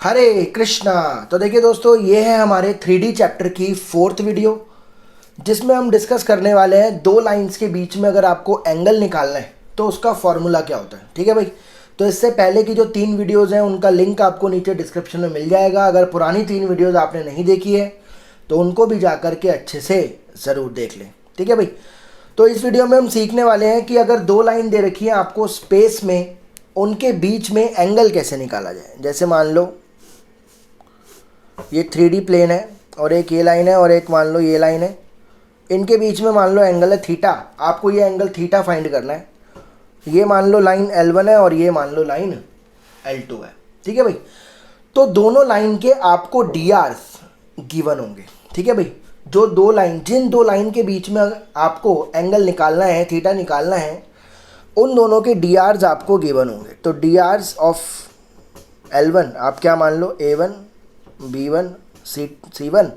हरे कृष्णा। तो देखिए दोस्तों, ये है हमारे 3D चैप्टर की 4th वीडियो, जिसमें हम डिस्कस करने वाले हैं दो लाइंस के बीच में अगर आपको एंगल निकालना है तो उसका फॉर्मूला क्या होता है। ठीक है भाई। तो इससे पहले की जो 3 वीडियोज़ हैं उनका लिंक आपको नीचे डिस्क्रिप्शन में मिल जाएगा। अगर पुरानी 3 वीडियोज़ आपने नहीं देखी है तो उनको भी जा कर के अच्छे से ज़रूर देख लें। ठीक है भाई। तो इस वीडियो में हम सीखने वाले हैं कि अगर दो लाइन दे रखी है आपको स्पेस में, उनके बीच में एंगल कैसे निकाला जाए। जैसे मान लो ये 3D प्लेन है और एक ये लाइन है और एक मान लो ये लाइन है, इनके बीच में मान लो एंगल है थीटा। आपको ये एंगल थीटा फाइंड करना है। ये मान लो लाइन L1 है और ये मान लो लाइन L2 है। ठीक है भाई। तो दोनों लाइन के आपको DRs गिवन होंगे। ठीक है भाई। जिन दो लाइन के बीच में आपको एंगल निकालना है, थीटा निकालना है, उन दोनों के DRs आपको गिवन होंगे। तो DRs ऑफ L1 आप क्या मान लो A1 B1 C1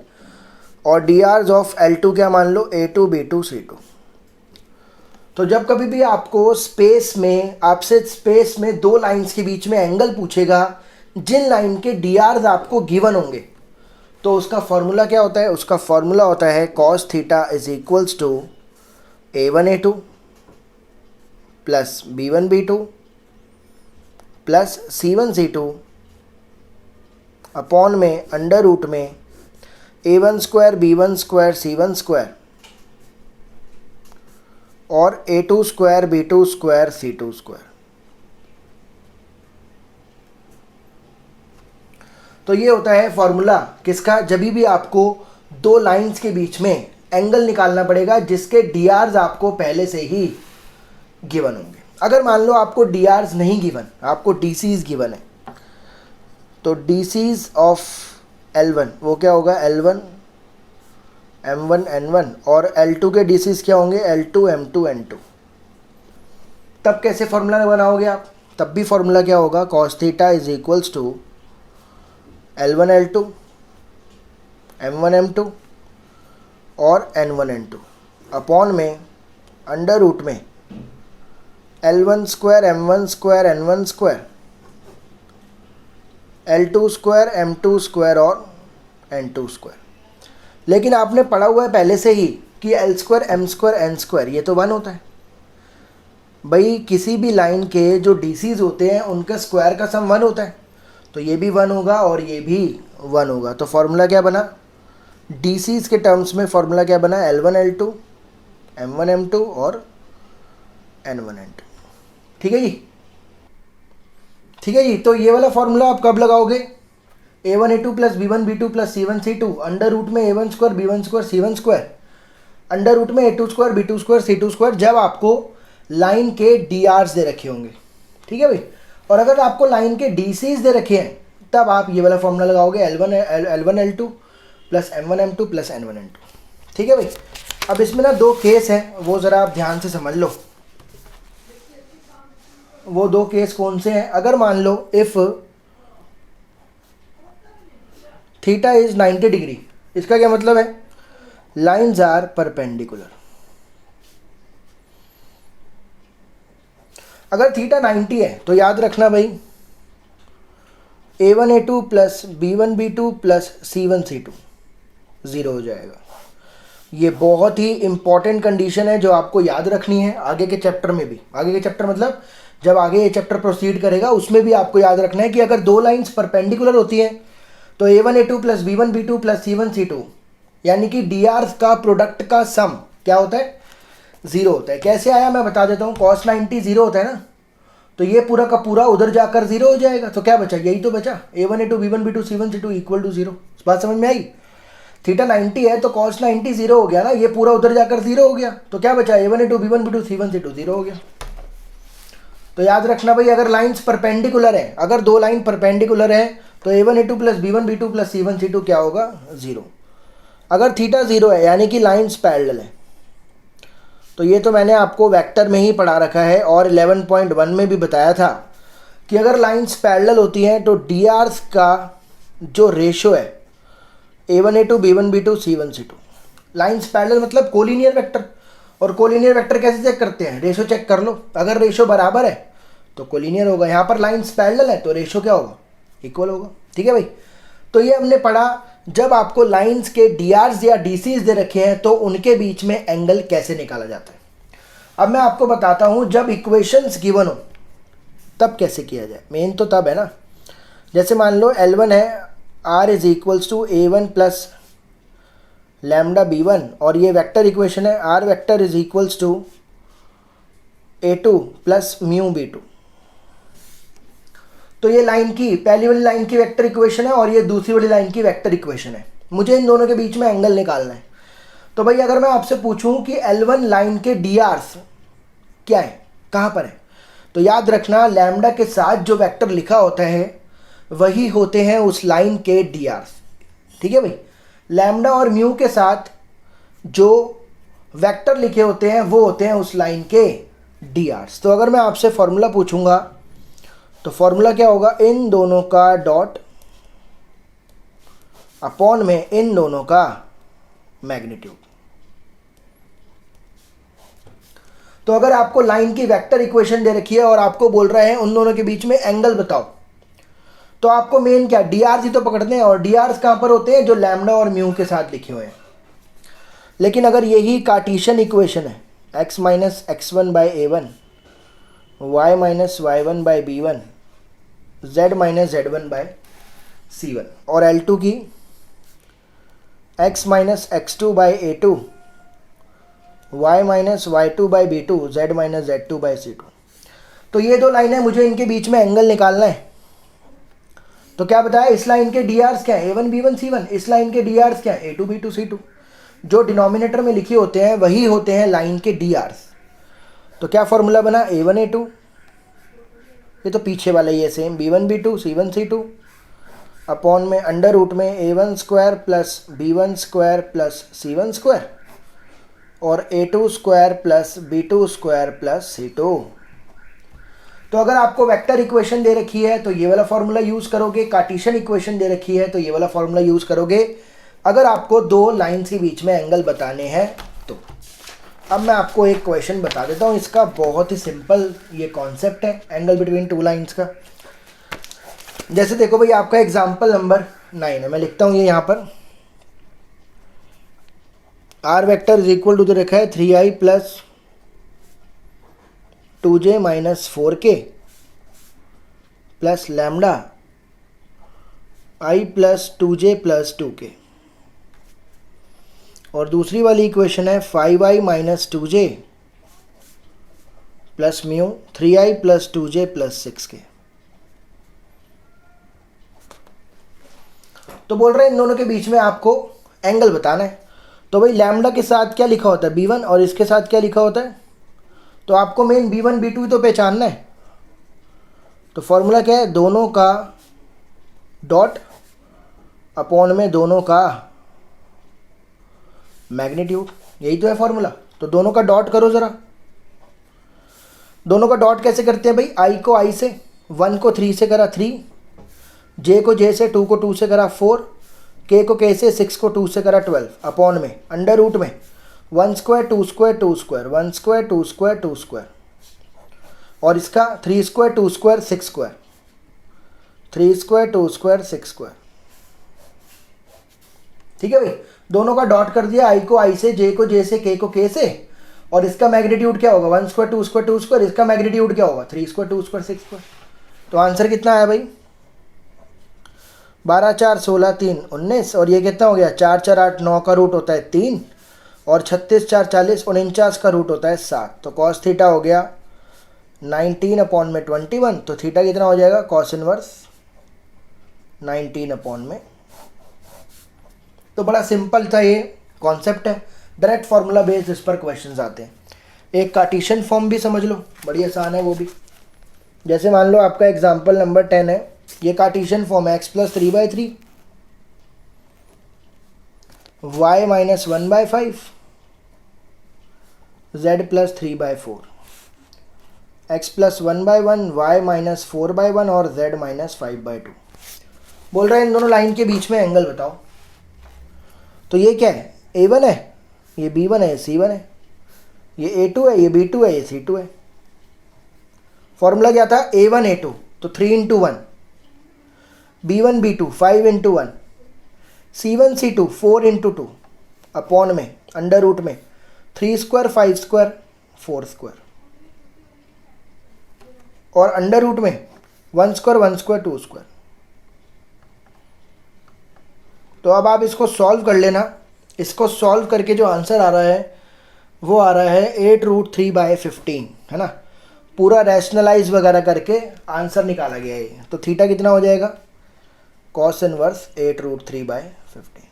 और DRs ऑफ L2 क्या मान लो A2 B2 C2। तो जब कभी भी आपको आपसे स्पेस में दो लाइंस के बीच में एंगल पूछेगा, जिन लाइन के DRs आपको गिवन होंगे, तो उसका फॉर्मूला क्या होता है। उसका फॉर्मूला होता है cos theta is equals to A1 A2 plus B1 B2 plus C1 C2 upon में अंडर रूट में A1 square B1 square C1 square और A2 square B2 square C2 square. तो ये होता है फॉर्मूला किसका, जब भी आपको दो लाइंस के बीच में एंगल निकालना पड़ेगा जिसके DRs आपको पहले से ही गिवन होंगे। अगर मान लो आपको DRs नहीं गिवन, आपको DCs गिवन है, तो DCs ऑफ L1 वो क्या होगा L1 M1 N1 और L2 के DCs क्या होंगे L2 M2 N2। तब कैसे फॉर्मूला बनाओगे आप, तब भी फॉर्मूला क्या होगा cos theta is equals to L1 L2 M1 M2 और N1 N2 अपॉन में अंडर रूट में L1 square M1 square N1 square L2 square M2 square और N2 स्क्वायर। लेकिन आपने पढ़ा हुआ है पहले से ही कि L square M square N square ये तो 1 होता है भाई। किसी भी लाइन के जो DCs होते हैं उनका स्क्वायर का सम 1 होता है, तो ये भी 1 होगा और ये भी 1 होगा। तो फॉर्मूला क्या बना, DCs के टर्म्स में फॉर्मूला क्या बना L1 L2 M1 M2 और N1 N2। ठीक है जी। ठीक है जी। तो ये वाला फॉर्मूला आप कब लगाओगे, A1 A2 plus B1 B2 plus C1 C2 under root में A1 square B1 square C1 square under root में A2 square B2 square C2 square, जब आपको लाइन के DRs दे रखे होंगे। ठीक है भाई। और अगर आपको लाइन के DCs दे रखे हैं तब आप ये वाला फॉर्मूला लगाओगे L1 L2 plus M1 M2 plus N1 N2। ठीक है भाई। अब इसमें ना दो केस हैं, वो ज़रा आप ध्यान से समझ लो। वो दो केस कौन से हैं, अगर मान लो इफ़ थीटा इज 90 डिग्री, इसका क्या मतलब है, लाइंस आर परपेंडिकुलर। अगर थीटा 90 है तो याद रखना भाई A1 A2 plus B1 B2 plus C1 C2 zero हो जाएगा। ये बहुत ही इंपॉर्टेंट कंडीशन है जो आपको याद रखनी है आगे के चैप्टर में भी। आगे के चैप्टर मतलब जब आगे ये चैप्टर प्रोसीड करेगा उसमें भी आपको याद रखना है कि अगर दो लाइंस परपेंडिकुलर होती हैं तो A1 A2 plus B1 B2 plus C1 C2 यानी कि DRs का प्रोडक्ट का सम क्या होता है, 0 होता है। कैसे आया मैं बता देता हूँ। cos 90 0 होता है ना, तो ये पूरा का पूरा उधर जाकर 0 हो जाएगा। तो क्या बचा, यही तो बचा A1 A2 B1 B2 C1 C2 equal to 0। बात समझ में आई। थीटा 90 है तो cos 90 0 हो गया ना, ये पूरा उधर जाकर 0 हो गया। तो क्या बचा A1 A2 B1 B2 C1 C2 0 हो गया। तो याद रखना भाई, अगर लाइंस परपेंडिकुलर है, अगर दो लाइन परपेंडिकुलर है तो A1 A2 plus B1 B2 plus C1 C2 क्या होगा 0। अगर थीटा 0 है यानी कि लाइंस पैरेलल है, तो ये तो मैंने आपको वेक्टर में ही पढ़ा रखा है और 11.1 में भी बताया था कि अगर लाइंस पैरेलल होती हैं तो DRs का जो रेशो है A1 A2 B1 B2 C1 C2, lines parallel मतलब कोलिनियर वेक्टर। और कोलिनियर वेक्टर कैसे चेक करते हैं, रेशो चेक कर लो। अगर रेशो बराबर है तो कोलिनियर होगा। यहाँ पर लाइंस पैरेलल है तो रेशो क्या होगा, इक्वल होगा। ठीक है भाई, तो ये हमने पढ़ा जब आपको लाइंस के डीआरस या डीसीज दे रखे हैं तो उनके बीच में एंगल कैसे निकाला जाता है। अब मैं आपको बताता हूं जब इक्वेशंस गिवन हो तब कैसे किया जाए। मेन तो तब है ना, जैसे मान लो L1 है R is equals to A1 plus lambda B1 और ये वेक्टर इक्वेशन है R vector is equals to A2 plus mu B2। तो ये लाइन की पहली वाली लाइन की वेक्टर इक्वेशन है और ये दूसरी वाली लाइन की वेक्टर इक्वेशन है। मुझे इन दोनों के बीच में एंगल निकालना है। तो भाई अगर मैं आपसे पूछूं कि L1 लाइन के डीआरस क्या है, कहाँ पर है, तो याद रखना लैम्डा के साथ जो वेक्टर लिखा होता है वही होते हैं उस लाइन के डीआरस। ठीक है भाई, लैम्डा और म्यू के साथ जो वेक्टर लिखे होते हैं वो होते हैं उस लाइन के डीआरस। तो अगर मैं आपसे फॉर्मूला पूछूंगा तो फॉर्मूला क्या होगा, इन दोनों का डॉट अपॉन में इन दोनों का मैग्नीट्यूड। तो अगर आपको लाइन की वेक्टर इक्वेशन दे रखी है और आपको बोल रहे हैं उन दोनों के बीच में एंगल बताओ, तो आपको मेन क्या डीआरस ही तो पकड़ते हैं, और डीआरस कहां पर होते हैं, जो लैम्डा और म्यू के साथ लिखे हुए हैं। लेकिन अगर यही कार्टेशियन इक्वेशन है x minus x1 by A1 y minus y1 by B1 z minus z1 by C1 और L2 की x minus x2 by A2 y minus y2 by B2 z minus z2 by C2, तो ये दो line है, मुझे इनके बीच में angle निकालना है। तो क्या बताया, इस लाइन के डीआरस क्या है, A1 B1 C1, इस लाइन के डीआरस क्या है, A2 B2 C2। जो डिनोमिनेटर में लिखे होते हैं वही होते हैं लाइन के डीआरस। तो क्या फॉर्मूला बना, A1 A2, ये तो पीछे वाला ही है same, B1 B2 C1 C2 upon में अंडर रूट में A1 square plus B1 square plus C1 square और A2 square plus B2 square plus C2। तो अगर आपको वेक्टर इक्वेशन दे रखी है तो ये वाला फॉर्मूला यूज़ करोगे, कार्टेशियन इक्वेशन दे रखी है तो ये वाला फॉर्मूला यूज़ करोगे। अगर आपको दो लाइन्स के बीच में एंगल बताने हैं तो अब मैं आपको एक क्वेश्चन बता देता हूँ, इसका बहुत ही सिंपल ये कॉन्सेप्ट है एंगल बिटवीन टू लाइन्स का। जैसे देखो भाई, आपका एग्जाम्पल नंबर 9 है, मैं लिखता हूँ ये यहाँ पर R vector is equal to रखा है 3i plus 2j minus 4k plus lambda i plus 2j plus 2k, और दूसरी वाली इक्वेशन है 5i minus 2j plus mu 3i plus 2j plus 6k। तो बोल रहे हैं इन दोनों के बीच में आपको एंगल बताना है। तो भाई लैम्डा के साथ क्या लिखा होता है, B1, और इसके साथ क्या लिखा होता है, तो आपको मेन B1 B2 तो पहचानना है। तो फॉर्मूला क्या है, दोनों का डॉट अपॉन में दोनों का मैग्नीट्यूड, यही तो है फॉर्मूला। तो दोनों का डॉट करो ज़रा। दोनों का डॉट कैसे करते हैं भाई, i को i से, 1 को 3 से करा 3, j को j से, 2 को 2 से करा 4, k को k से, 6 को 2 से करा 12 अपॉन में अंडर रूट में 1 square 2 square 2 square 1 square 2 square 2 square और इसका 3 square 2 square 6 square 3 square 2 square 6 square. ठीक है भाई, दोनों का डॉट कर दिया, i को i से, j को j से, k को k से, और इसका मैग्नीट्यूड क्या होगा, 1 स्क्वायर 2 स्क्वायर 2 स्क्वायर, इसका मैग्नीट्यूड क्या होगा, 3 स्क्वायर 2 स्क्वायर 6 स्क्वायर। तो आंसर कितना आया भाई, 12 4 16 3 19, और ये कितना हो गया, 4 4 8 9 का रूट होता है 3 और 36 4 40 49 का रूट होता है 7। तो कॉस थीटा हो गया 19 अपॉन में 21, तो थीटा कितना हो जाएगा, कॉस इनवर्स 19 अपॉन में। तो बड़ा सिंपल था ये कॉन्सेप्ट है, डायरेक्ट फार्मूला बेस्ड इस पर क्वेश्चंस आते हैं। एक कार्टेशियन फॉर्म भी समझ लो, बड़ी आसान है वो भी। जैसे मान लो आपका एग्जाम्पल नंबर 10 है, ये कार्टेशियन फॉर्म है, x plus 3/3 y minus 1/5 z plus 3/4 x plus 1/1 y minus 4/1 और z माइनस 5/2। बोल रहे हैं इन दोनों लाइन के बीच में एंगल बताओ। तो ये क्या है, A1 है, ये B1 है, ये C1 है, ये A2 है, ये B2 है, ये C2 है। फॉर्मूला क्या था, A1 A2, तो 3 into 1, B1 B2 5 into 1, C1 C2 4 into 2 upon में अंडर रूट में 3 स्क्वायर 5 स्क्वायर 4 स्क्वायर, और अंडर रूट में 1 स्क्वायर 2 स्क्वायर। तो अब आप इसको सॉल्व कर लेना। इसको सॉल्व करके जो आंसर आ रहा है वो आ रहा है 8√3/15, है ना। पूरा रैशनलाइज वगैरह करके आंसर निकाला गया है। तो थीटा कितना हो जाएगा, कॉस इनवर्स 8√3/15।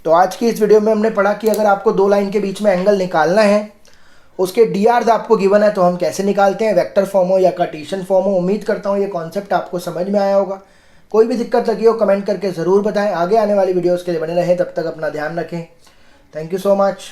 तो आज की इस वीडियो में हमने पढ़ा कि अगर आपको दो लाइन के बीच में एंगल निकालना है, उसके डीआर्स आपको गिवन है तो हम कैसे निकालते हैं, वेक्टर फॉर्म हो या कार्टेशियन फॉर्म हो। उम्मीद करता हूँ ये कॉन्सेप्ट आपको समझ में आया होगा। कोई भी दिक्कत लगी हो कमेंट करके ज़रूर बताएं। आगे आने वाली वीडियोस के लिए बने रहें, तब तक अपना ध्यान रखें। Thank you so much.